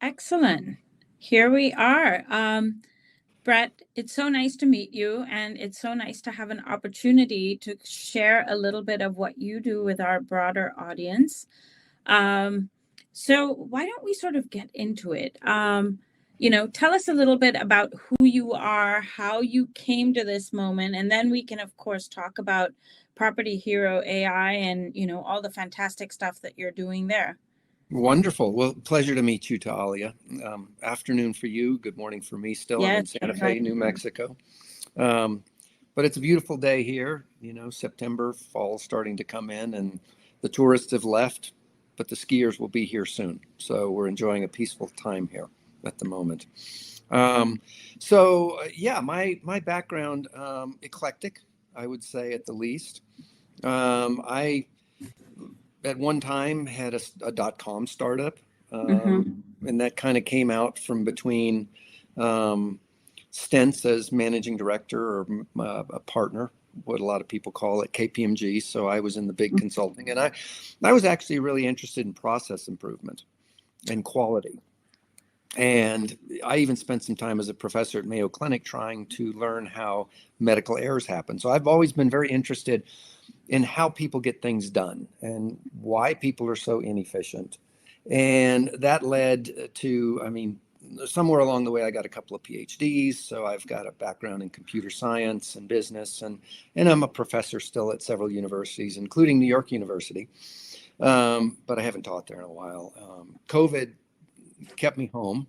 Excellent. Here we are. Brett, it's so nice to meet you, and it's so nice to have an opportunity to share a little bit of what you do with our broader audience. Um, so why don't we sort of get into it? Tell us a little bit about who you are, how you came to this moment, and then we can, of course, talk about Property Hero AI and, all the fantastic stuff that you're doing there. Wonderful. Well, pleasure to meet you, to Aliya. Afternoon for you. Good morning for me still. I'm Yes, in Santa right. Fe, New Mexico. Um, but it's a beautiful day here. September, fall's starting to come in, and the tourists have left, but the skiers will be here soon. So we're enjoying a peaceful time here at the moment. Yeah, my background, eclectic, I would say at the least. I at one time had a .com startup, and that kind of came out from between stints as managing director or a partner, what a lot of people call it, KPMG. So I was in the big consulting, and I was actually really interested in process improvement and quality. And I even spent some time as a professor at Mayo Clinic trying to learn how medical errors happen. So I've always been very interested in how people get things done and why people are so inefficient. And that led to, somewhere along the way, I got a couple of PhDs. So I've got a background in computer science and business, and I'm a professor still at several universities, including New York University. But I haven't taught there in a while. COVID kept me home.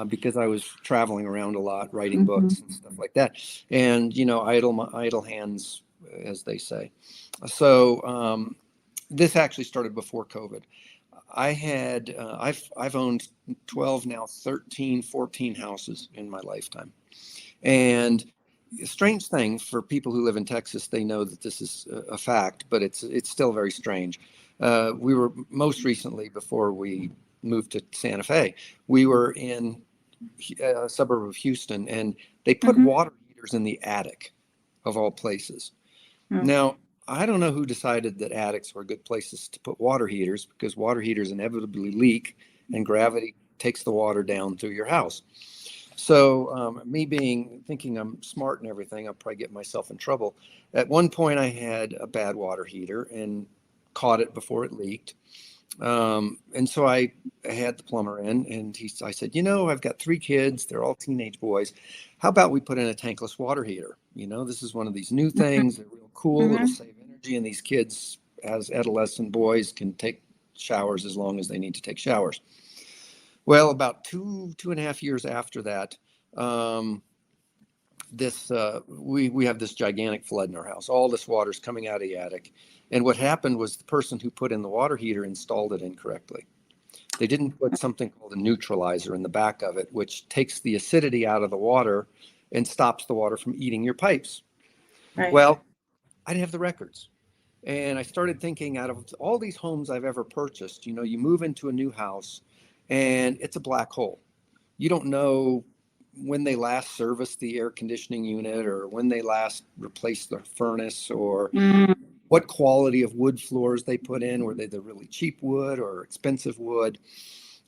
Because I was traveling around a lot, writing books and stuff like that, and idle hands, as they say. So this actually started before COVID. I've owned 12, now 13, 14 houses in my lifetime, and a strange thing for people who live in Texas, they know that this is a fact, but it's still very strange. We were most recently, before we moved to Santa Fe, we were in a suburb of Houston, and they put water heaters in the attic, of all places. Now, I don't know who decided that attics were good places to put water heaters, because water heaters inevitably leak and gravity takes the water down through your house. So me thinking I'm smart and everything, I'll probably get myself in trouble. At one point, I had a bad water heater and caught it before it leaked. And so I had the plumber in, and I said, I've got 3 kids. They're all teenage boys. How about we put in a tankless water heater? This is one of these new things. They're real cool. It'll save energy. And these kids, as adolescent boys, can take showers as long as they need to take showers. Well, about 2.5 years after that, we have this gigantic flood in our house. All this water's coming out of the attic. And what happened was the person who put in the water heater installed it incorrectly. They didn't put something called a neutralizer in the back of it, which takes the acidity out of the water and stops the water from eating your pipes. Right. Well, I didn't have the records. And I started thinking, out of all these homes I've ever purchased, you move into a new house and it's a black hole. You don't know when they last serviced the air conditioning unit, or when they last replaced the furnace, or what quality of wood floors they put in. Were they the really cheap wood or expensive wood?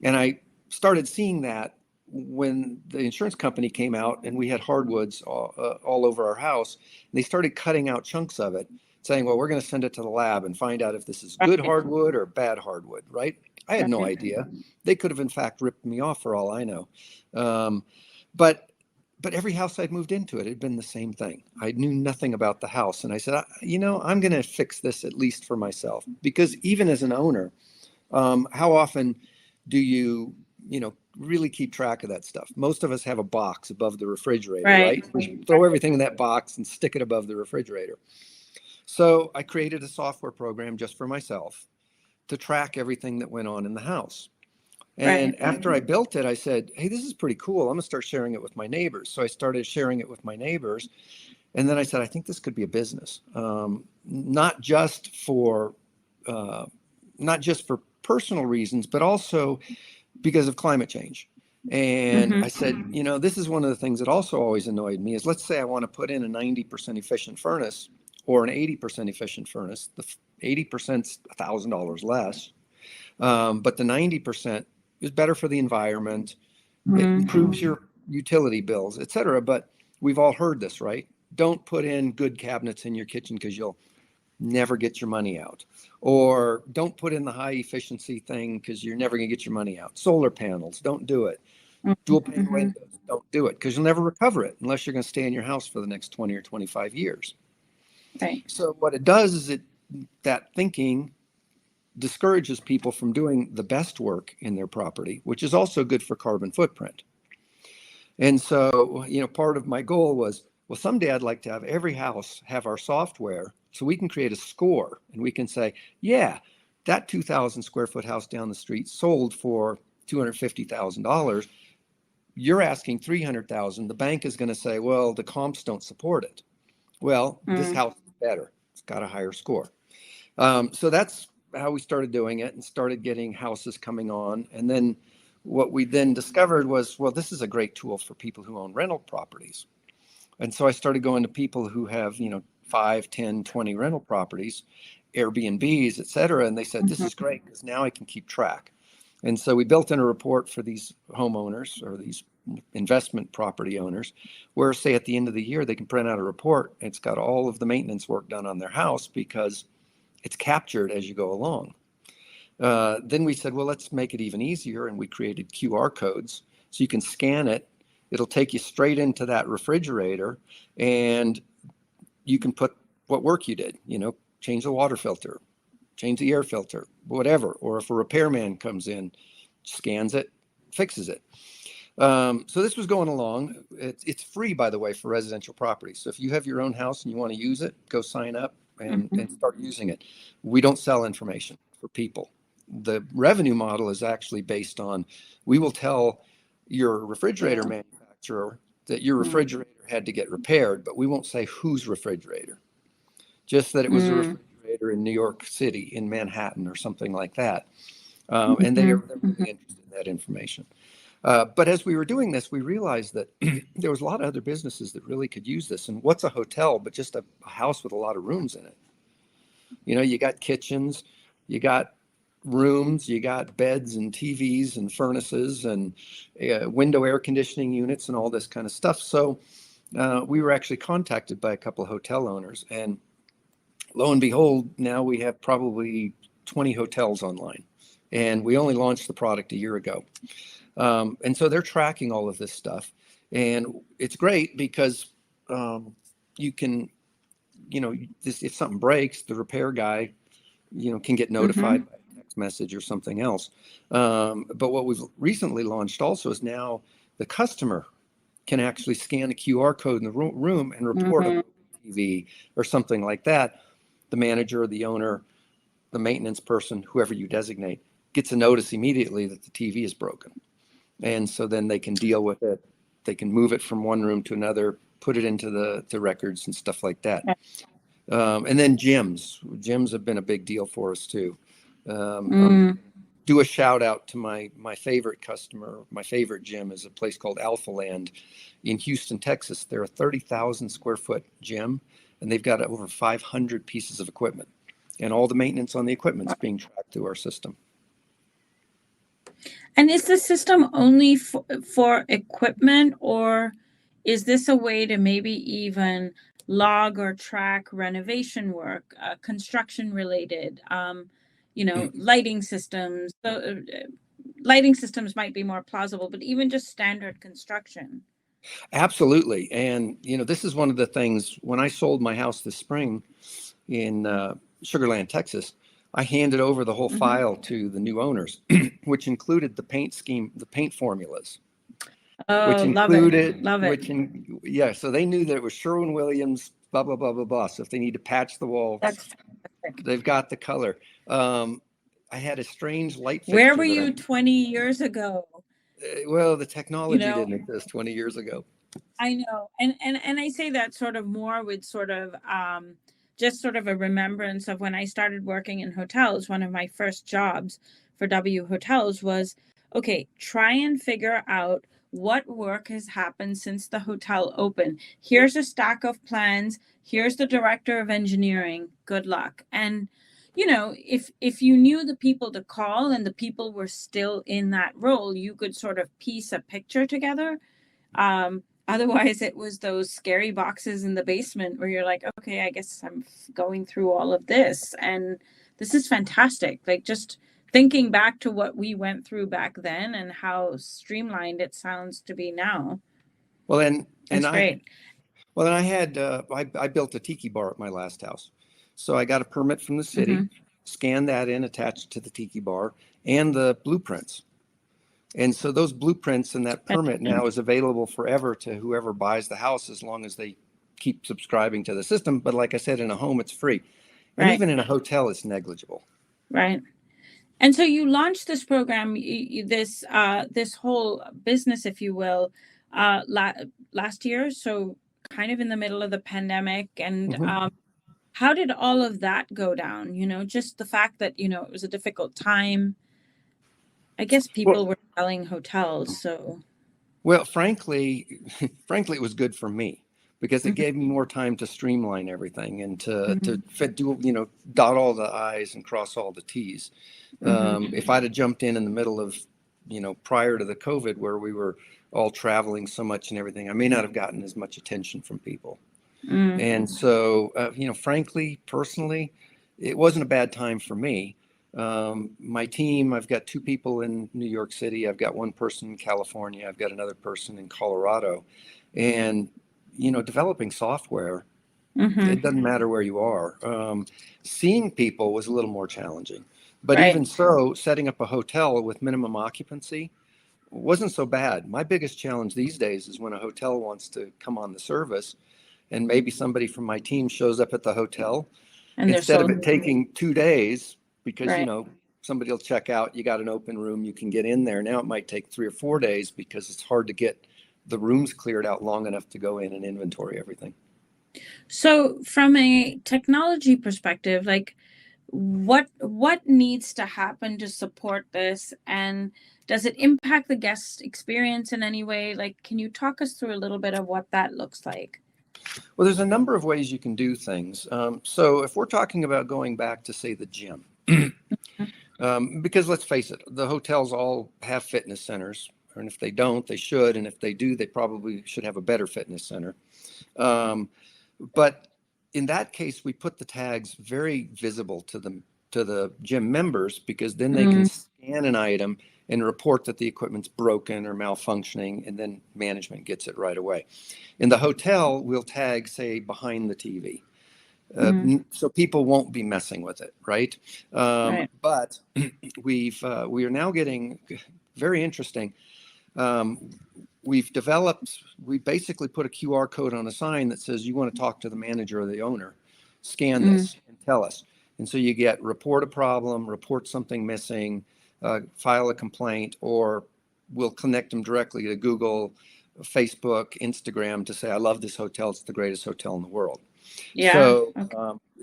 And I started seeing that when the insurance company came out and we had hardwoods all over our house. And they started cutting out chunks of it, saying, well, we're going to send it to the lab and find out if this is good hardwood or bad hardwood, right? I had no idea. They could have, in fact, ripped me off for all I know. But every house I'd moved into, it had been the same thing. I knew nothing about the house. And I said, I'm going to fix this, at least for myself. Because even as an owner, how often do you really keep track of that stuff? Most of us have a box above the refrigerator, right? We throw everything in that box and stick it above the refrigerator. So I created a software program just for myself to track everything that went on in the house. And after I built it, I said, hey, this is pretty cool. I'm going to start sharing it with my neighbors. So I started sharing it with my neighbors. And then I said, I think this could be a business, not just for personal reasons, but also because of climate change. And I said, this is one of the things that also always annoyed me is, let's say I want to put in a 90% efficient furnace or an 80% efficient furnace. The 80% is $1,000 less. But the 90% is better for the environment. It improves your utility bills, et cetera. But we've all heard this, right? Don't put in good cabinets in your kitchen because you'll never get your money out. Or don't put in the high efficiency thing because you're never going to get your money out. Solar panels, don't do it. Dual pane windows, don't do it because you'll never recover it unless you're going to stay in your house for the next 20 or 25 years. Right. So what it does is that thinking discourages people from doing the best work in their property, which is also good for carbon footprint. And so, part of my goal was, well, someday I'd like to have every house have our software so we can create a score and we can say, yeah, that 2,000 square foot house down the street sold for $250,000. You're asking 300,000. The bank is going to say, well, the comps don't support it. Well, this house is better. It's got a higher score. So that's how we started doing it and started getting houses coming on. And then what we then discovered was, well, this is a great tool for people who own rental properties. And so I started going to people who have, 5, 10, 20 rental properties, Airbnbs, et cetera. And they said, this is great because now I can keep track. And so we built in a report for these homeowners or these investment property owners where, say, at the end of the year, they can print out a report. It's got all of the maintenance work done on their house because it's captured as you go along. Then we said, well, let's make it even easier. And we created QR codes so you can scan it. It'll take you straight into that refrigerator and you can put what work you did, change the water filter, change the air filter, whatever. Or if a repairman comes in, scans it, fixes it. So this was going along. It's free, by the way, for residential properties. So if you have your own house and you want to use it, go sign up and start using it. We don't sell information for people. The revenue model is actually based on, we will tell your refrigerator manufacturer that your refrigerator had to get repaired, but we won't say whose refrigerator, just that it was a refrigerator in New York City, in Manhattan or something like that. And they're really interested in that information. But as we were doing this, we realized that there was a lot of other businesses that really could use this. And what's a hotel but just a house with a lot of rooms in it? You got kitchens, you got rooms, you got beds and TVs and furnaces and window air conditioning units and all this kind of stuff. So we were actually contacted by a couple of hotel owners. And lo and behold, now we have probably 20 hotels online. And we only launched the product a year ago. And so they're tracking all of this stuff. And it's great because you can, if something breaks, the repair guy, can get notified by a text message or something else. But what we've recently launched also is now the customer can actually scan a QR code in the room and report on TV or something like that. The manager, the owner, the maintenance person, whoever you designate, gets a notice immediately that the TV is broken. And so then they can deal with it. They can move it from one room to another, put it into the records and stuff like that. And then gyms have been a big deal for us too. Do a shout out to my favorite customer. My favorite gym is a place called Alpha Land in Houston, Texas. They're a 30,000 square foot gym, and they've got over 500 pieces of equipment, and all the maintenance on the equipment is being tracked through our system. And is the system only for equipment, or is this a way to maybe even log or track renovation work, construction related, lighting systems? So, lighting systems might be more plausible, but even just standard construction. Absolutely. And, this is one of the things when I sold my house this spring in Sugar Land, Texas, I handed over the whole file to the new owners, which included the paint scheme, the paint formulas. Oh, which included, love it. So they knew that it was Sherwin-Williams, blah, blah, blah, blah, blah. So if they need to patch the wall, they've got the color. I had a strange light fixture. Where were you 20 years ago? Well, the technology didn't exist 20 years ago. I know. And I say that sort of more with sort of just sort of a remembrance of when I started working in hotels. One of my first jobs for W Hotels was, okay, try and figure out what work has happened since the hotel opened. Here's a stack of plans. Here's the director of engineering. Good luck. And, you know, if you knew the people to call and the people were still in that role, you could sort of piece a picture together. Otherwise, it was those scary boxes in the basement where you're like, okay, I guess I'm going through all of this. And this is fantastic. Like, just thinking back to what we went through back then and how streamlined it sounds to be now. Well, and That's great. well, then I had I built a tiki bar at my last house, so I got a permit from the city, scanned that in, attached it to the tiki bar, and the blueprints. And so those blueprints and that permit now is available forever to whoever buys the house, as long as they keep subscribing to the system. But like I said, in a home, it's free. And Right. even in a hotel, it's negligible. Right. And so you launched this program, this whole business, if you will, last year. So kind of in the middle of the pandemic. And how did all of that go down? You know, just the fact that, you know, it was a difficult time. I guess people were selling hotels. So. Well, frankly, it was good for me, because it gave me more time to streamline everything and to do, you know, dot all the I's and cross all the T's. If I'd have jumped in the middle of, you know, prior to the COVID, where we were all traveling so much and everything, I may not have gotten as much attention from people. And so, you know, frankly, personally, it wasn't a bad time for me. My team, I've got 2 people in New York City. I've got 1 person in California. I've got another person in Colorado. And, you know, developing software, it doesn't matter where you are. Seeing people was a little more challenging. But even so, setting up a hotel with minimum occupancy wasn't so bad. My biggest challenge these days is when a hotel wants to come on the service, and maybe somebody from my team shows up at the hotel, and instead of it taking 2 days, because, you know, somebody will check out, you got an open room, you can get in there. Now it might take 3 or 4 days, because it's hard to get the rooms cleared out long enough to go in and inventory everything. So from a technology perspective, like what needs to happen to support this, and does it impact the guest experience in any way? Like, can you talk us through a little bit of what that looks like? Well, there's a number of ways you can do things. So if we're talking about going back to, say, the gym, because let's face it, the hotels all have fitness centers, and if they don't, they should, and if they do, they probably should have a better fitness center. But in that case, we put the tags very visible to the gym members, because then they can scan an item and report that the equipment's broken or malfunctioning, and then management gets it right away. In the hotel, we'll tag, say, behind the TV. So people won't be messing with it, right? But we are now getting very interesting. We basically put a QR code on a sign that says, you want to talk to the manager or the owner, scan this and tell us. And so you get report a problem, report something missing, file a complaint, or we'll connect them directly to Google, Facebook, Instagram to say, I love this hotel. It's the greatest hotel in the world. So,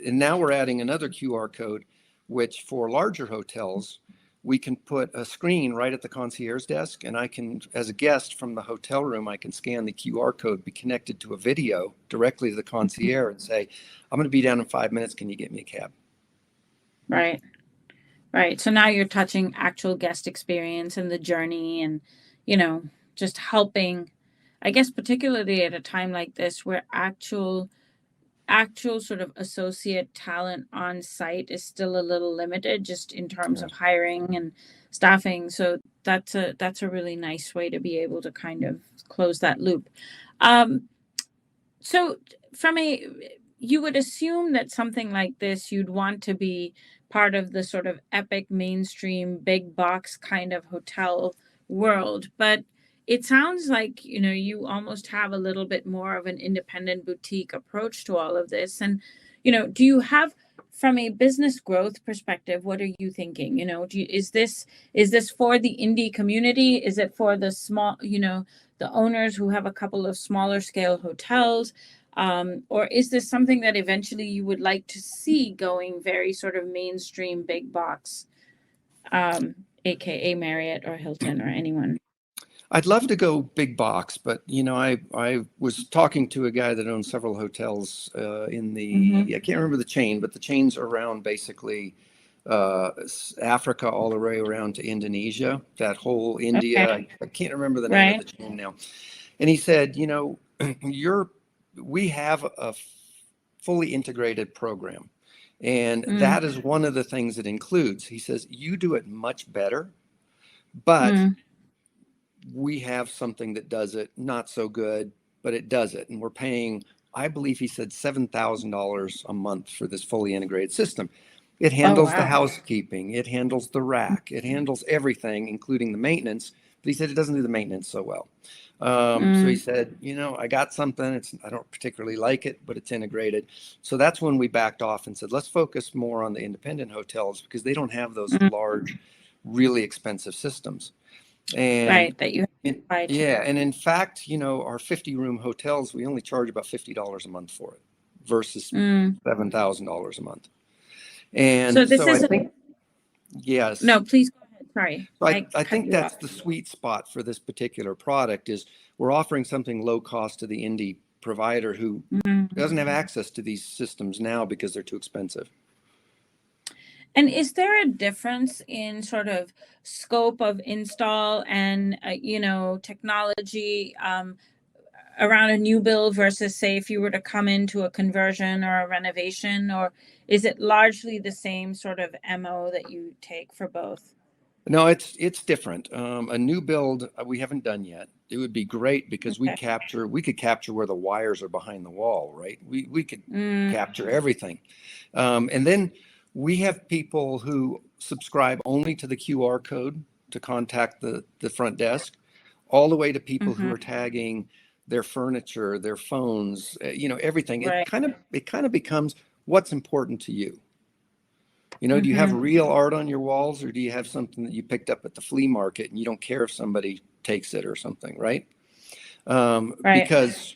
and now we're adding another QR code, which for larger hotels, we can put a screen right at the concierge desk, and I can, as a guest from the hotel room, I can scan the QR code, be connected to a video directly to the concierge and say, I'm going to be down in 5 minutes. Can you get me a cab? Right. Right. So now you're touching actual guest experience and the journey, and, you know, just helping, I guess, particularly at a time like this where actual sort of associate talent on site is still a little limited, just in terms of hiring and staffing. So that's a really nice way to be able to kind of close that loop. So you would assume that something like this, you'd want to be part of the sort of epic mainstream big box kind of hotel world, but it sounds like, you know, you almost have a little bit more of an independent boutique approach to all of this. And, you know, do you have, from a business growth perspective, what are you thinking? You know, is this for the indie community? Is it for the small, you know, the owners who have a couple of smaller scale hotels? Or is this something that eventually you would like to see going very sort of mainstream big box, AKA Marriott or Hilton or anyone? I'd love to go big box, but I was talking to a guy that owns several hotels in Mm-hmm. I can't remember the chain, but the chains around basically Africa all the way around to Indonesia, that whole India. Okay. I can't remember the name of Right. the chain now. And he said, we have a fully integrated program. And Mm, that is one of the things it includes. He says, you do it much better, but mm, we have something that does it not so good, but it does it. And we're paying, I believe he said $7,000 a month for this fully integrated system. It oh, handles the wow. housekeeping, it handles the rack, it handles everything, including the maintenance. But he said it doesn't do the maintenance so well. So he Mm, said, I got something. I don't particularly like it, but it's integrated. So that's when we backed off and said, let's focus more on the independent hotels because they don't have those mm, large, really expensive systems. And right. That you applied to. yeah, and in fact, our 50-room hotels, we only charge about $50 a month for it versus Mm. $7,000 a month. So And this so I is think, yes, no, please go ahead. Sorry, so I I cut think you off. that's the sweet spot for this particular product is we're offering something low cost to the indie provider who Mm. doesn't have access to these systems now because they're too expensive. And is there a difference in sort of scope of install and technology around a new build versus, say, if you were to come into a conversion or a renovation, or is it largely the same sort of MO that you take for both? No, it's different. A new build we haven't done yet. It would be great because Okay. we could capture where the wires are behind the wall, right? We could Mm, capture everything, and then we have people who subscribe only to the QR code to contact the front desk, all the way to people who hmm. are tagging their furniture, their phones, everything. Right. It kind of becomes what's important to you. Do you have Hmm. real art on your walls or do you have something that you picked up at the flea market and you don't care if somebody takes it or something, right? Right. Because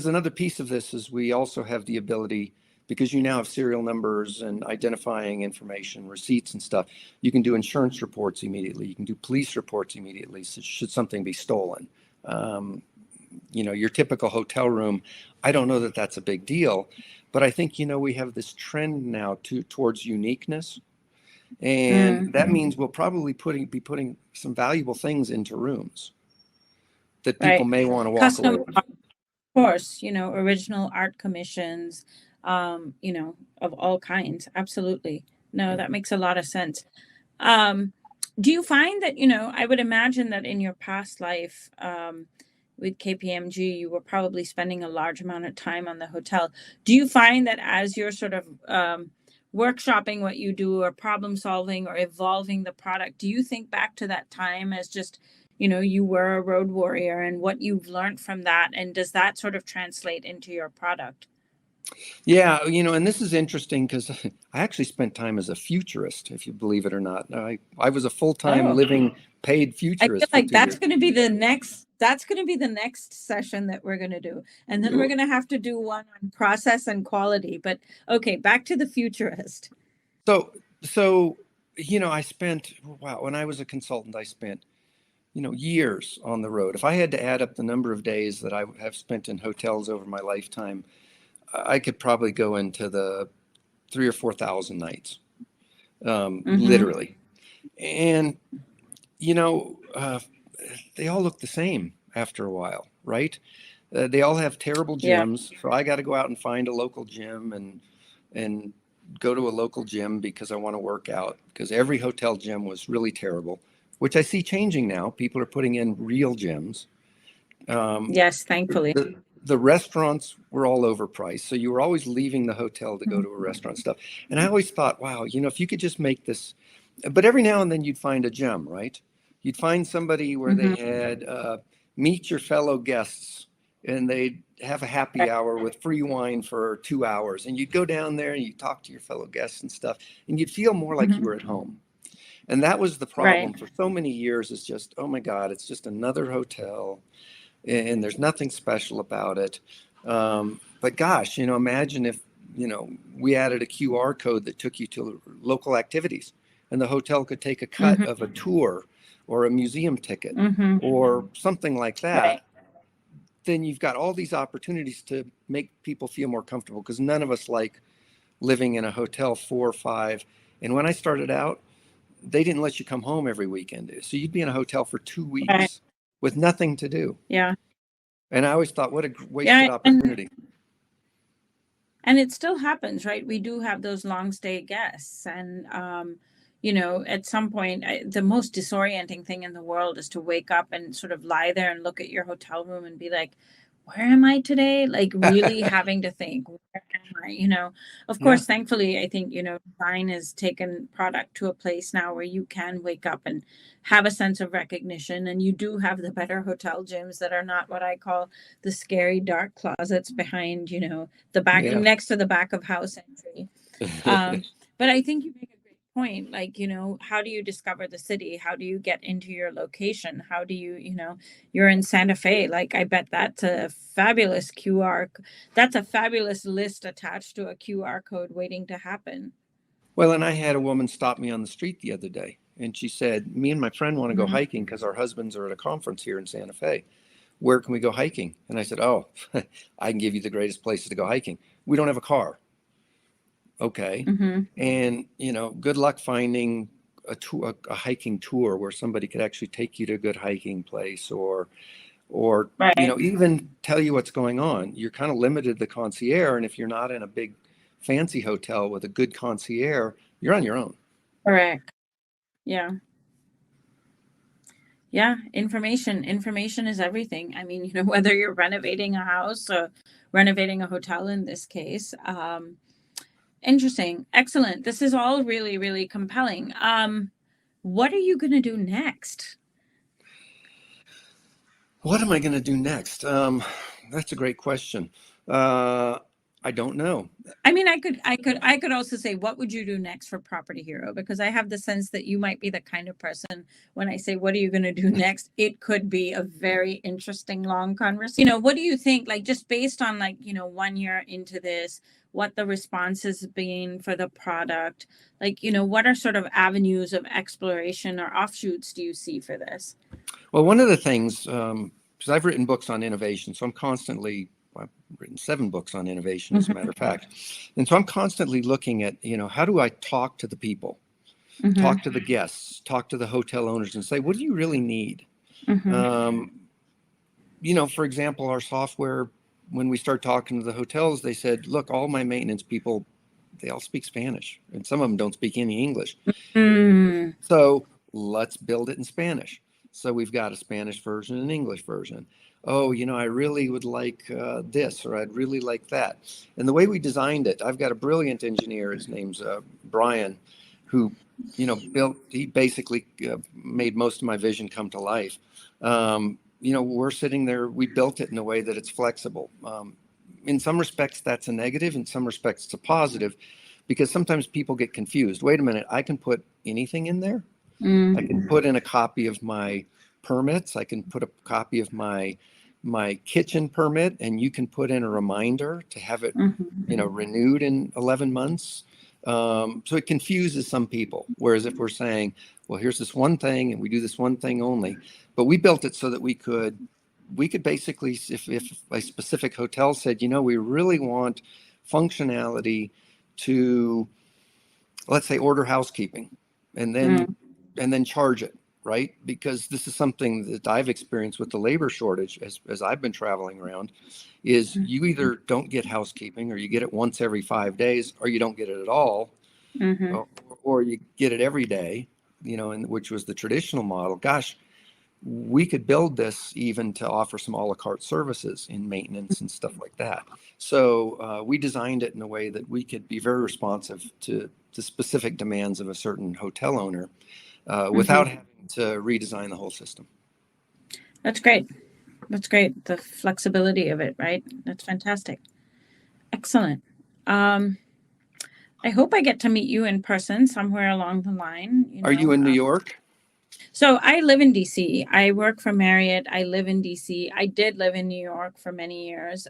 another piece of this is we also have the ability, because you now have serial numbers and identifying information, receipts and stuff, you can do insurance reports immediately. You can do police reports immediately should something be stolen. Um, your typical hotel room, I don't know that that's a big deal, but I think, we have this trend now towards uniqueness. And Mm, that means we'll probably be putting some valuable things into rooms that people right. may want to walk away Custom, with. of course, original art commissions, of all kinds. Absolutely. No, Yeah. that makes a lot of sense. Um, do you find that, I would imagine that in your past life, with KPMG, you were probably spending a large amount of time on the hotel. Do you find that as you're sort of workshopping what you do or problem solving or evolving the product, do you think back to that time as just, you were a road warrior and what you've learned from that? And does that sort of translate into your product? Yeah, and this is interesting because I actually spent time as a futurist, if you believe it or not. I was a full-time Oh, living paid I feel futurist for like 2 years. that's going to be the next session that we're going to do. And then we're going to have to do one on process and quality. But okay, back to the futurist. So, so, I spent, wow, when I was a consultant, I spent, years on the road. If I had to add up the number of days that I have spent in hotels over my lifetime, I could probably go into the 3 or 4 thousand nights, Mm-hmm. literally. And, you know, uh, they all look the same after a while, right? They all have terrible Yeah. gyms. So I got to go out and find a local gym and go to a local gym because I want to work out because every hotel gym was really terrible, which I see changing now. People are putting in real gyms. Um, Yes, thankfully. the restaurants were all overpriced. So you were always leaving the hotel to go to a restaurant stuff. And I always thought, wow, if you could just make this, but every now and then you'd find a gem, right? You'd find somebody where they Mm-hmm. had meet your fellow guests and they'd have a happy Right. hour with free wine for 2 hours. And you'd go down there and you talk to your fellow guests and stuff, and you'd feel more like you Mm-hmm. were at home. And that was the Right. problem for so many years is just, oh my God, it's just another hotel and there's nothing special about it. But gosh, imagine if, we added a QR code that took you to local activities and the hotel could take a cut of a tour or a museum ticket or something like that, Right. then you've got all these opportunities to make people feel more comfortable, because none of us like living in a hotel 4 or 5. And when I started out, they didn't let you come home every weekend. So you'd be in a hotel for 2 Right. weeks with nothing to do. Yeah. And I always thought, what a wasted Yeah. opportunity. And it still happens, right? We do have those long stay guests. And, you know, at some point, the most disorienting thing in the world is to wake up and sort of lie there and look at your hotel room and be like, where am I today? Like really having to think, where am I? You know, of Yeah. course, thankfully, I think, you know, design has taken product to a place now where you can wake up and have a sense of recognition. And you do have the better hotel gyms that are not what I call the scary dark closets behind, you know, the back Yeah. next to the back of house entry. But I think you make a great point. Like, you know, how do you discover the city? How do you get into your location? How do you, you know, you're in Santa Fe. Like, I bet that's a fabulous that's a fabulous list attached to a QR code waiting to happen. Well, and I had a woman stop me on the street the other day, and she said, me and my friend want to go Mhm. hiking because our husbands are at a conference here in Santa Fe. Where can we go hiking? And I said, oh, I can give you the greatest places to go hiking. We don't have a car. Okay. Mhm. And, you know, good luck finding a hiking tour where somebody could actually take you to a good hiking place, or you Right. know, even tell you what's going on. You're kind of limited to the concierge, and if you're not in a big fancy hotel with a good concierge, you're on your own. Correct. Yeah. Yeah, information is everything. I mean, you know, whether you're renovating a house or renovating a hotel in this case. Interesting. Excellent. This is all really, really compelling. What are you going to do next? What am I going to do next? That's a great question. uh, I don't know. I mean, I could also say, what would you do next for Property Hero? Because I have the sense that you might be the kind of person, when I say, what are you going to do next? It could be a very interesting, long conversation. You know, what do you think? Like, just based on, like, you know, 1 year into this, what the response has been for the product, like, you know, what are sort of avenues of exploration or offshoots do you see for this? Well, one of the things, because I've written books on innovation, so I've written 7 books on innovation, as a matter of fact. And so I'm constantly looking at, you know, how do I talk to the people, Mm-hmm. talk to the guests, talk to the hotel owners, and say, what do you really need? Mm-hmm. Um, you know, for example, our software, when we start talking to the hotels, they said, look, all my maintenance people, they all speak Spanish, and some of them don't speak any English. Mm. So let's build it in Spanish. So we've got a Spanish version and an English version. Oh, you know, I really would like this, or I'd really like that. And the way we designed it, I've got a brilliant engineer. His name's Brian, who, you know, he basically made most of my vision come to life. You know, we're sitting there, we built it in a way that it's flexible. In some respects, that's a negative. In some respects, it's a positive, because sometimes people get confused. Wait a minute, I can put anything in there. I can put in a copy of my permits. I can put a copy of my kitchen permit, and you can put in a reminder to have it, you know, renewed in 11 months. So it confuses some people. Whereas if we're saying, well, here's this one thing, and we do this one thing only, but we built it so that we could basically, if a specific hotel said, you know, we really want functionality to, let's say, order housekeeping, and then Mm. charge it, right? Because this is something that I've experienced with the labor shortage as I've been traveling around, is you either don't get housekeeping, or you get it once every 5 days, or you don't get it at all, Mm-hmm. or you get it every day, you know, and which was the traditional model. Gosh, we could build this even to offer some a la carte services in maintenance and stuff like that. So we designed it in a way that we could be very responsive to the specific demands of a certain hotel owner, without having to redesign the whole system. That's great. That's great. The flexibility of it, right? That's fantastic. Excellent. Um, I hope I get to meet you in person somewhere along the line, you Are you know. in New York? So I live in DC. I work for Marriott. I live in DC. I did live in New York for many years.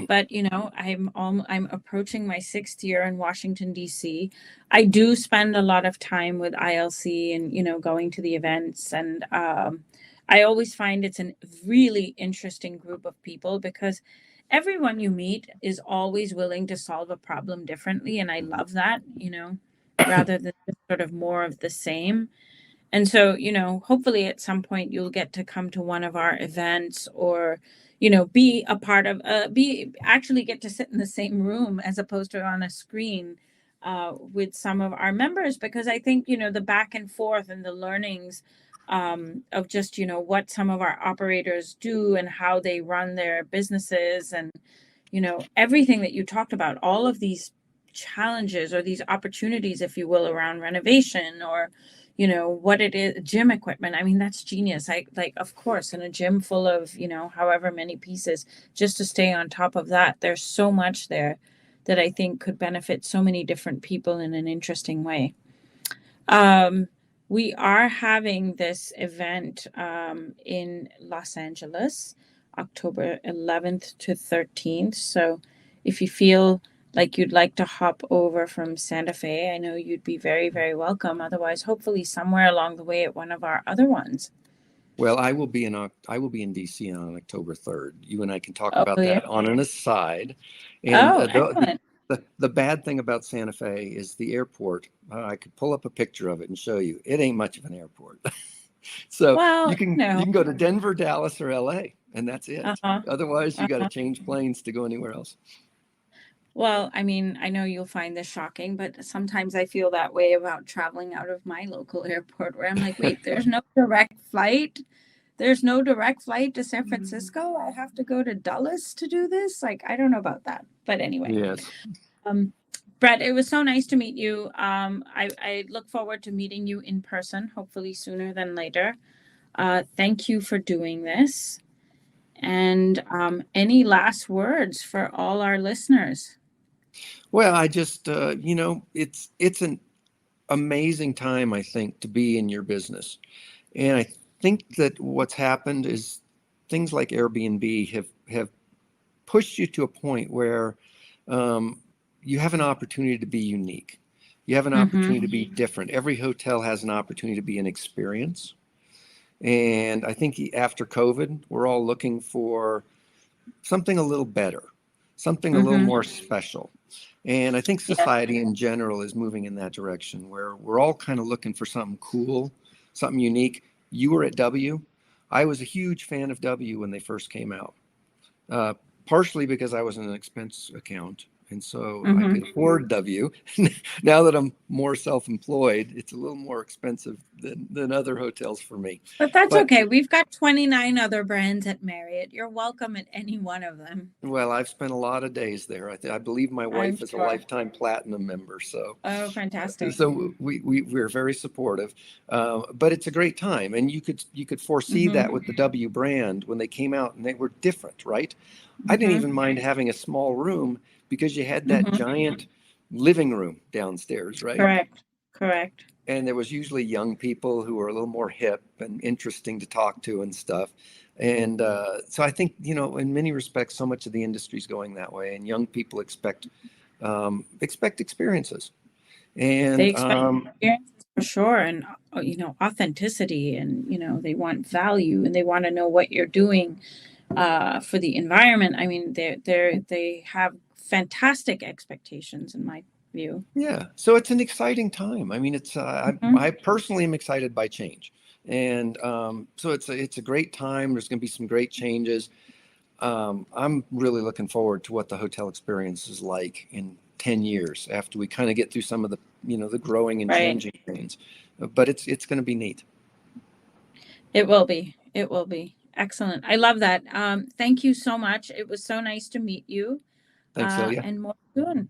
but I'm approaching my 6th year in Washington, D.C. I do spend a lot of time with ILC and, going to the events. And I always find it's a really interesting group of people because everyone you meet is always willing to solve a problem differently. And I love that, rather than just sort of more of the same. And so, hopefully at some point you'll get to come to one of our events or, be a part of, actually get to sit in the same room as opposed to on a screen with some of our members, because I think, the back and forth and the learnings of just, what some of our operators do and how they run their businesses and, everything that you talked about, all of these challenges or these opportunities, if you will, around renovation or, what it is, gym equipment. I mean, that's genius. Of course, in a gym full of, however many pieces, just to stay on top of that, there's so much there that I think could benefit so many different people in an interesting way. We are having this event in Los Angeles, October 11th to 13th. So if you feel like you'd like to hop over from Santa Fe, I know you'd be very, very welcome. Otherwise, hopefully somewhere along the way at one of our other ones. Well, I will be in DC on October 3rd. You and I can talk Oh, about yeah. that on an aside. And Oh, excellent. the bad thing about Santa Fe is the airport. I could pull up a picture of it and show you. It ain't much of an airport. So Well, you can go to Denver, Dallas, or LA, and that's it. uh-huh. Otherwise, you got to Uh-huh. change planes to go anywhere else. Well, I mean, I know you'll find this shocking, but sometimes I feel that way about traveling out of my local airport where I'm like, wait, there's no direct flight. There's no direct flight to San Francisco. I have to go to Dulles to do this. Like, I don't know about that. But anyway, Yes. um, Brett, it was so nice to meet you. I look forward to meeting you in person, hopefully sooner than later. Thank you for doing this. And any last words for all our listeners? Well, I just it's an amazing time, I think, to be in your business. And I think that what's happened is things like Airbnb have pushed you to a point where you have an opportunity to be unique. You have an opportunity to be different. Every hotel has an opportunity to be an experience. And I think after COVID, we're all looking for something a little better, something a little more special. And I think Yeah. society in general is moving in that direction where we're all kind of looking for something cool, something unique. You were at W. I was a huge fan of W when they first came out, uh, partially because I was in an expense account. And so I could afford W. Now that I'm more self-employed, it's a little more expensive than other hotels for me. But that's But okay. We've got 29 other brands at Marriott. You're welcome at any one of them. well, I've spent a lot of days there. I believe my I'm wife is a sure. lifetime platinum member, Oh, fantastic. so we're very supportive. But it's a great time, and you could foresee that with the W brand when they came out, and they were different, right? I didn't even mind having a small room because you had that giant living room downstairs, right? Correct. Correct. And there was usually young people who were a little more hip and interesting to talk to and stuff. And so I think, in many respects, so much of the industry is going that way, and young people expect experiences. They And expect experiences for sure, and authenticity, and they want value, and they want to know what you're doing for the environment. I mean, they have fantastic expectations in my view. yeah, so it's an exciting time. I mean, I personally am excited by change, and so it's a great time. There's going to be some great changes. I'm really looking forward to what the hotel experience is like in 10 years after we kind of get through some of the growing and Right. changing pains. But it's going to be neat. It will be. It will be. Excellent. I love that. Thank you so much. It was so nice to meet you. Thanks, Aliya. And more soon.